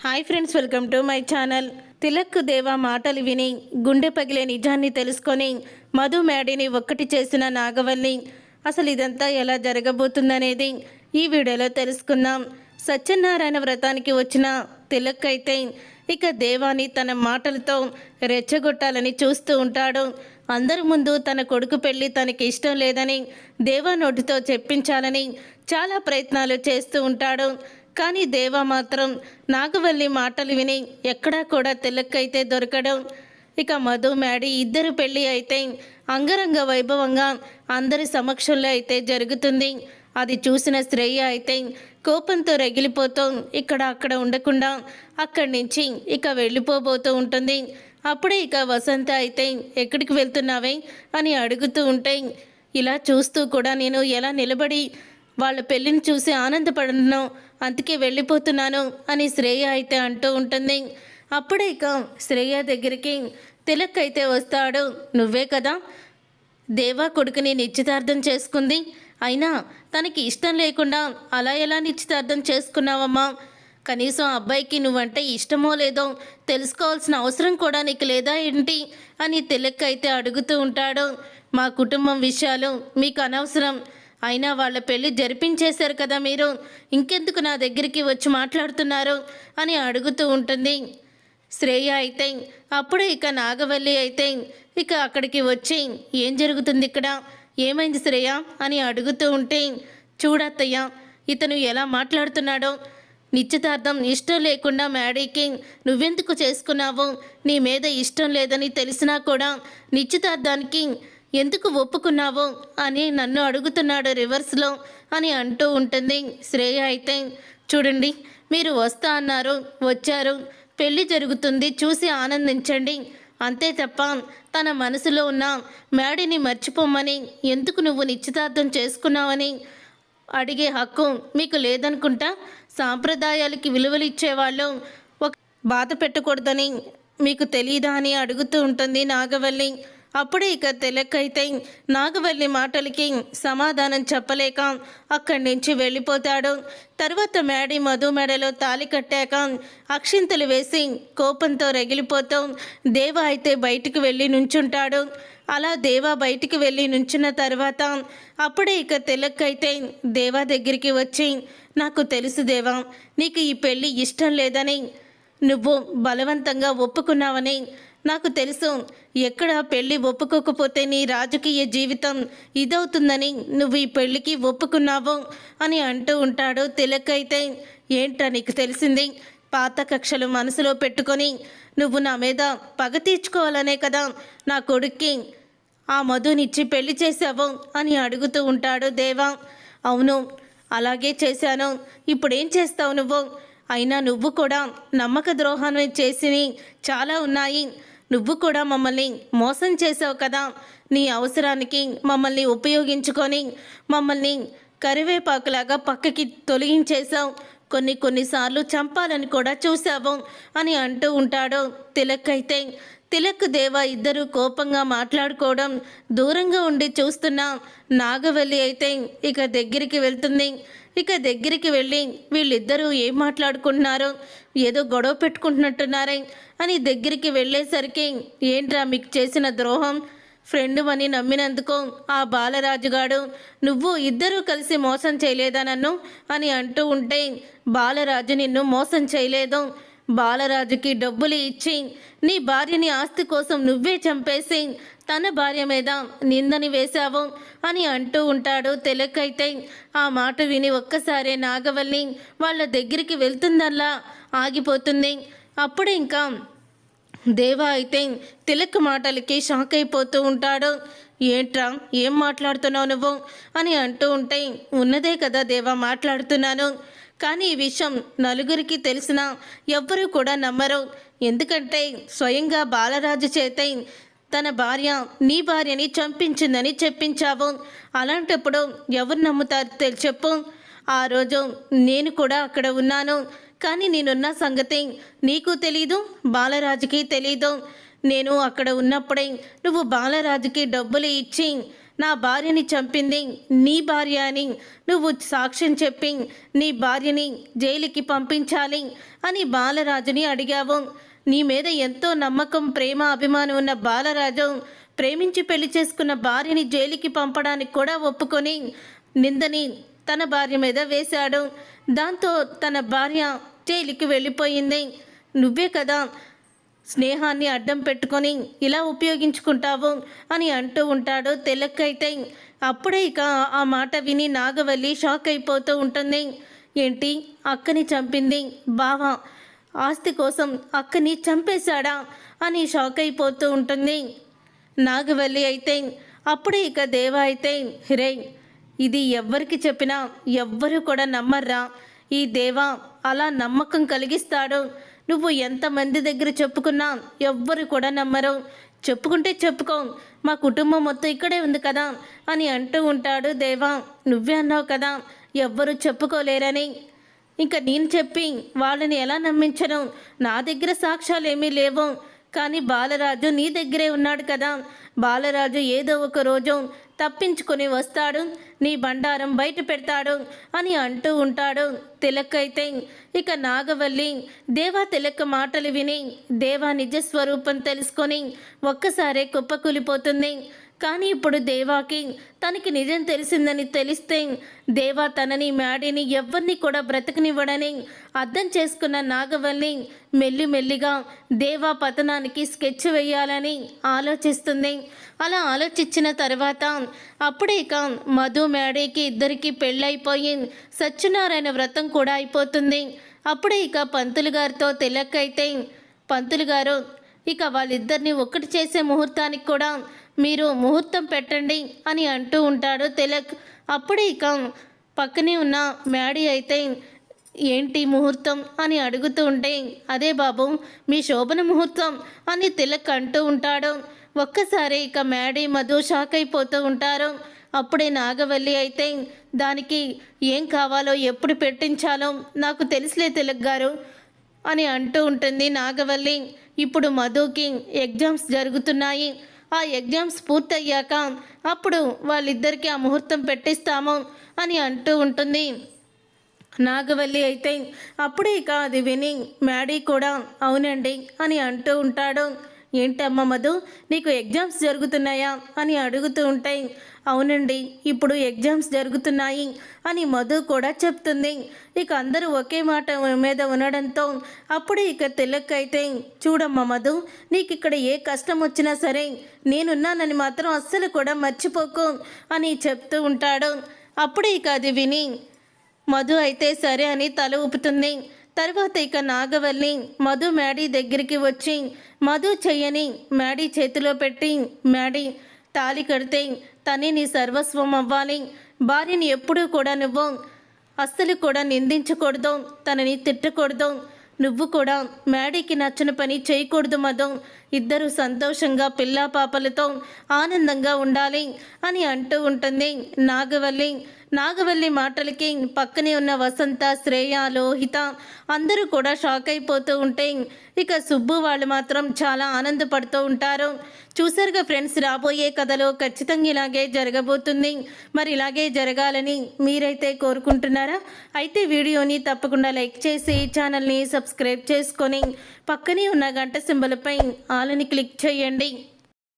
Hi friends, welcome to my channel. Tilak దేవా మాటలు విని గుండె పగిలే నిజాన్ని తెలుసుకొని మధు మేడిని ఒక్కటి చేసిన నాగవల్లి అసలు ఇదంతా ఎలా జరగబోతుందనేది ఈ వీడియోలో తెలుసుకుందాం. సత్యనారాయణ వ్రతానికి వచ్చిన తిలక్ అయితే ఇక దేవాని తన మాటలతో రెచ్చగొట్టాలని చూస్తూ ఉంటాడు. అందరి ముందు తన కొడుకు పెళ్లి తనకి ఇష్టం లేదని దేవా నోటితో చెప్పించాలని చాలా ప్రయత్నాలు చేస్తూ ఉంటాడు. కానీ దేవా మాత్రం నాగవల్లి మాటలు విని ఎక్కడా కూడా తిలక్కైతే దొరకడం. ఇక మధు మేడి ఇద్దరు పెళ్ళి అయితే అంగరంగ వైభవంగా అందరి సమక్షంలో అయితే జరుగుతుంది. అది చూసిన శ్రేయ అయితే కోపంతో రగిలిపోతూ అక్కడ ఉండకుండా అక్కడి నుంచి వెళ్ళిపోబోతూ ఉంటుంది. అప్పుడే వసంత అయితే ఎక్కడికి వెళ్తున్నావే అని అడుగుతూ ఉంటే, ఇలా చూస్తూ కూడా నేను ఎలా నిలబడి వాళ్ళ పెళ్ళిని చూసి ఆనందపడను, అందుకే వెళ్ళిపోతున్నాను అని శ్రేయ అయితే అంటూ ఉంటుంది. అప్పుడే శ్రేయ దగ్గరికి తిలక్ అయితే వస్తాడు. నువ్వే కదా దేవా కొడుకుని నిశ్చితార్థం చేసుకుంది, అయినా తనకి ఇష్టం లేకుండా అలా ఎలా నిశ్చితార్థం చేసుకున్నావమ్మా? కనీసం అబ్బాయికి నువ్వంటే ఇష్టమో లేదో తెలుసుకోవాల్సిన అవసరం కూడా నీకు లేదా ఏంటి అని తిలక్ అయితే అడుగుతూ ఉంటాడు. మా కుటుంబం విషయాలు మీకు అనవసరం, అయినా వాళ్ళ పెళ్ళి జరిపించేశారు కదా మీరు, ఇంకెందుకు నా దగ్గరికి వచ్చి మాట్లాడుతున్నారు అని అడుగుతూ ఉంటుంది శ్రేయ అయితే. అప్పుడే నాగవల్లి అయితే అక్కడికి వచ్చి ఏం జరుగుతుంది ఇక్కడ, ఏమైంది శ్రేయ అని అడుగుతూ ఉంటే, చూడత్తయ్య ఇతను ఎలా మాట్లాడుతున్నాడో, నిశ్చితార్థం ఇష్టం లేకుండా మేడీకి నువ్వెందుకు చేసుకున్నావు, నీ మీద ఇష్టం లేదని తెలిసినా కూడా నిశ్చితార్థానికి ఎందుకు ఒప్పుకున్నావు అని నన్ను అడుగుతున్నాడు రివర్స్లో అని అంటూ ఉంటుంది శ్రేయ అయితే. చూడండి, మీరు వస్తా అన్నారు, వచ్చారు, పెళ్ళి జరుగుతుంది, చూసి ఆనందించండి, అంతే తప్ప తన మనసులో ఉన్న మేడిని మర్చిపోమని, ఎందుకు నువ్వు నిశ్చితార్థం చేసుకున్నావని అడిగే హక్కు మీకు లేదనుకుంటా. సాంప్రదాయాలకి విలువలు ఇచ్చేవాళ్ళు ఒక బాధ పెట్టకూడదని మీకు తెలియదా అని అడుగుతూ ఉంటుంది నాగవల్లి. అప్పుడే తిలక్ అయితే నాగవల్లి మాటలకి సమాధానం చెప్పలేక అక్కడి నుంచి వెళ్ళిపోతాడు. తర్వాత మేడి మధు మెడలో తాళి కట్టాక అక్షింతలు వేసి కోపంతో రగిలిపోతూ దేవా అయితే బయటికి వెళ్ళి నుంచుంటాడు. అలా దేవా బయటికి వెళ్ళి నుంచున్న తర్వాత అప్పుడే తిలక్ అయితే దేవా దగ్గరికి వచ్చి, నాకు తెలుసు దేవా, నీకు ఈ పెళ్ళి ఇష్టం లేదని, నువ్వు బలవంతంగా ఒప్పుకున్నావని నాకు తెలుసు. ఎక్కడ పెళ్ళి ఒప్పుకోకపోతే నీ రాజకీయ జీవితం ఇదవుతుందని నువ్వు ఈ పెళ్ళికి ఒప్పుకున్నావు అని అంటూ ఉంటాడు తిలక్ అయితే. ఏంటా నీకు తెలిసింది? పాత కక్షలు మనసులో పెట్టుకొని నువ్వు నా మీద పగ తీర్చుకోవాలనే కదా నా కొడుక్కి ఆ మధునిచ్చి పెళ్లి చేశావు అని అడుగుతూ ఉంటాడు దేవా. అవును, అలాగే చేశాను, ఇప్పుడేం చేస్తావు నువ్వు? అయినా నువ్వు కూడా నమ్మక ద్రోహాన్ని చేసి చాలా ఉన్నాయి, నువ్వు కూడా మమ్మల్ని మోసం చేసావు కదా, నీ అవసరానికి మమ్మల్ని ఉపయోగించుకొని మమ్మల్ని కరివేపాకులాగా పక్కకి తొలగించేశావు, కొన్నిసార్లు చంపాలని కూడా చూసావు అని అంటూ ఉంటాడు తిలక్ అయితే. తిలక్ దేవా ఇద్దరు కోపంగా మాట్లాడుకోవడం దూరంగా ఉండి చూస్తున్న నాగవల్లి అయితే దగ్గరికి వెళ్తుంది. దగ్గరికి వెళ్ళి వీళ్ళిద్దరూ ఏం మాట్లాడుకుంటున్నారో, ఏదో గొడవ పెట్టుకుంటున్నట్టున్నారే అని దగ్గరికి వెళ్ళేసరికి, ఏంట్రా మీకు చేసిన ద్రోహం, ఫ్రెండ్ అని నమ్మినందుకు ఆ బాలరాజుగాడు నువ్వు ఇద్దరూ కలిసి మోసం చేయలేదా నన్ను అని అంటూ ఉంటే, బాలరాజు నిన్ను మోసం చేయలేదు, బాలరాజుకి డబ్బులు ఇచ్చి నీ భార్యని ఆస్తి కోసం నువ్వే చంపేసి తన భార్య మీద నిందని వేశావు అని అంటూ ఉంటాడు తిలక్ అయితే. ఆ మాట విని ఒక్కసారే నాగవల్లి వాళ్ళ దగ్గరికి వెళ్తుందల్లా ఆగిపోతుంది. అప్పుడే దేవా అయితే తిలక్ మాటలకి షాక్ అయిపోతూ ఉంటాడు. ఏంట్రా, ఏం మాట్లాడుతున్నావు నువ్వు అని అంటూ ఉంటే, ఉన్నదే కదా దేవా మాట్లాడుతున్నాను, కానీ ఈ విషయం నలుగురికి తెలిసినా ఎవ్వరూ కూడా నమ్మరు, ఎందుకంటే స్వయంగా బాలరాజు చేత తన భార్య నీ భార్యని చంపించిందని చెప్పించావు, అలాంటప్పుడు ఎవరు నమ్ముతారు చెప్పు? ఆ రోజు నేను కూడా అక్కడ ఉన్నాను, కానీ నేనున్న సంగతి నీకు తెలీదు, బాలరాజుకి తెలీదు. నేను అక్కడ ఉన్నప్పుడే నువ్వు బాలరాజుకి డబ్బులు ఇచ్చి నా భార్యని చంపింది నీ భార్య అని నువ్వు సాక్ష్యం చెప్పి నీ భార్యని జైలుకి పంపించాలి అని బాలరాజుని అడిగావు. నీ మీద ఎంతో నమ్మకం, ప్రేమ, అభిమానం ఉన్న బాలరాజు ప్రేమించి పెళ్లి చేసుకున్న భార్యని జైలుకి పంపడానికి కూడా ఒప్పుకొని నిందని తన భార్య మీద వేశాడు. దాంతో తన భార్య జైలుకి వెళ్ళిపోయింది. నువ్వే కదా స్నేహాన్ని అడ్డం పెట్టుకొని ఇలా ఉపయోగించుకుంటావు అని అంటూ ఉంటాడు తిలక్. అయితే అప్పుడే ఇక ఆ మాట విని నాగవల్లి షాక్ అయిపోతూ ఉంటుంది. ఏంటి, అక్కని చంపింది బావా, ఆస్తి కోసం అక్కని చంపేశాడా అని షాక్ అయిపోతూ ఉంటుంది నాగవల్లి. అయితే అప్పుడే ఇక దేవా అయితే రే, ఇది ఎవ్వరికి చెప్పినా ఎవ్వరూ కూడా నమ్మర్రా. ఈ దేవా అలా నమ్మకం కలిగిస్తాడు. నువ్వు ఎంతమంది దగ్గర చెప్పుకున్నా ఎవ్వరు కూడా నమ్మరు. చెప్పుకుంటే చెప్పుకో, మా కుటుంబం మొత్తం ఇక్కడే ఉంది కదా అని అంటూ ఉంటాడు దేవా. నువ్వే అన్నావు కదా ఎవ్వరూ చెప్పుకోలేరని. ఇంకా నేను చెప్పి వాళ్ళని ఎలా నమ్మించను? నా దగ్గర సాక్ష్యాలు ఏమీ లేవు. కానీ బాలరాజు నీ దగ్గరే ఉన్నాడు కదా. బాలరాజు ఏదో ఒక రోజు తప్పించుకొని వస్తాడు, నీ బండారం బయట పెడతాడు అని అంటూ ఉంటాడు తిలక్. అయితే ఇక నాగవల్లి దేవా తిలక్ మాటలు విని దేవా నిజస్వరూపం తెలుసుకొని ఒక్కసారే కుప్పకూలిపోతుంది. కానీ ఇప్పుడు దేవాకి తనకి నిజం తెలిసిందని తెలిస్తే దేవా తనని మ్యాడీని ఎవరిని కూడా బ్రతకనివ్వడని అర్థం చేసుకున్న నాగవల్లి మెల్లిమెల్లిగా దేవా పతనానికి స్కెచ్ వేయాలని ఆలోచిస్తుంది. అలా ఆలోచించిన తర్వాత అప్పుడే ఇక మధు మ్యాడీకి ఇద్దరికి పెళ్ళైపోయి సత్యనారాయణ వ్రతం కూడా అయిపోతుంది. అప్పుడే ఇక పంతులు గారితో తిలక్ అయితే పంతులు గారు ఇక వాళ్ళిద్దరిని ఒక్కటి చేసే ముహూర్తానికి కూడా మీరు ముహూర్తం పెట్టండి అని అంటూ ఉంటాడు తిలక్. అప్పుడే ఇక పక్కనే ఉన్న మ్యాడీ అయితే ఏంటి ముహూర్తం అని అడుగుతూ ఉంటే అదే బాబు మీ శోభన ముహూర్తం అని తిలక్ అంటూ ఉంటాడు. ఒక్కసారి ఇక మ్యాడీ మధు షాక్ అయిపోతూ ఉంటారు. అప్పుడే నాగవల్లి అయితే దానికి ఏం కావాలో ఎప్పుడు పెట్టించాలో నాకు తెలుసులే తిలక్ గారు అని అంటూ ఉంటుంది నాగవల్లి. ఇప్పుడు మధుకి ఎగ్జామ్స్ జరుగుతున్నాయి. ఆ ఎగ్జామ్స్ పూర్తయ్యాక అప్పుడు వాళ్ళిద్దరికీ ఆ ముహూర్తం పెట్టిస్తాము అని అంటూ ఉంటుంది నాగవల్లి. అయితే అప్పుడే ఇక అది విని మ్యాడీ కూడా అవునండి అని అంటూ ఉంటాడు. ఏంటమ్మా మధు, నీకు ఎగ్జామ్స్ జరుగుతున్నాయా అని అడుగుతూ ఉంటాయి. అవునండి, ఇప్పుడు ఎగ్జామ్స్ జరుగుతున్నాయి అని మధు కూడా చెప్తుంది. ఇక అందరూ ఒకే మాట మీద ఉండడంతో అప్పుడే ఇక తిలక్ అయితే చూడమ్మా మధు, నీకు ఇక్కడ ఏ కష్టం వచ్చినా సరే నేనున్నానని మాత్రం అస్సలు కూడా మర్చిపోకు అని చెప్తూ ఉంటాడు. అప్పుడే ఇక అది విని మధు అయితే సరే అని తల ఊపుతుంది. తర్వాత ఇక నాగవల్లి మధు మ్యాడీ దగ్గరికి వచ్చి మధు చెయ్యని మ్యాడీ చేతిలో పెట్టి, మ్యాడీ తాళి కడితే తనే నీ సర్వస్వం అవ్వాలి. భార్యని ఎప్పుడూ కూడా నువ్వు అస్సలు కూడా నిందించకూడదు, తనని తిట్టకూడదు. నువ్వు కూడా మ్యాడీకి నచ్చిన పని చేయకూడదు మధు. ఇద్దరు సంతోషంగా పిల్లా పాపలతో ఆనందంగా ఉండాలి అని అంటూ ఉంటుంది నాగవల్లి. నాగవల్లి మాటలకి పక్కనే ఉన్న వసంత, శ్రేయ, లోహిత అందరూ కూడా షాక్ అయిపోతూ ఉంటే ఇక సుబ్బు వాళ్ళు మాత్రం చాలా ఆనందపడుతూ ఉంటారు. చూసారుగా ఫ్రెండ్స్, రాబోయే కథలో ఖచ్చితంగా ఇలాగే జరగబోతుంది. మరి ఇలాగే జరగాలని మీరైతే కోరుకుంటున్నారా? అయితే వీడియోని తప్పకుండా లైక్ చేసి ఛానల్ని సబ్స్క్రైబ్ చేసుకొని పక్కనే ఉన్న గంట సింబల్పై ఆల్ అని క్లిక్ చేయండి.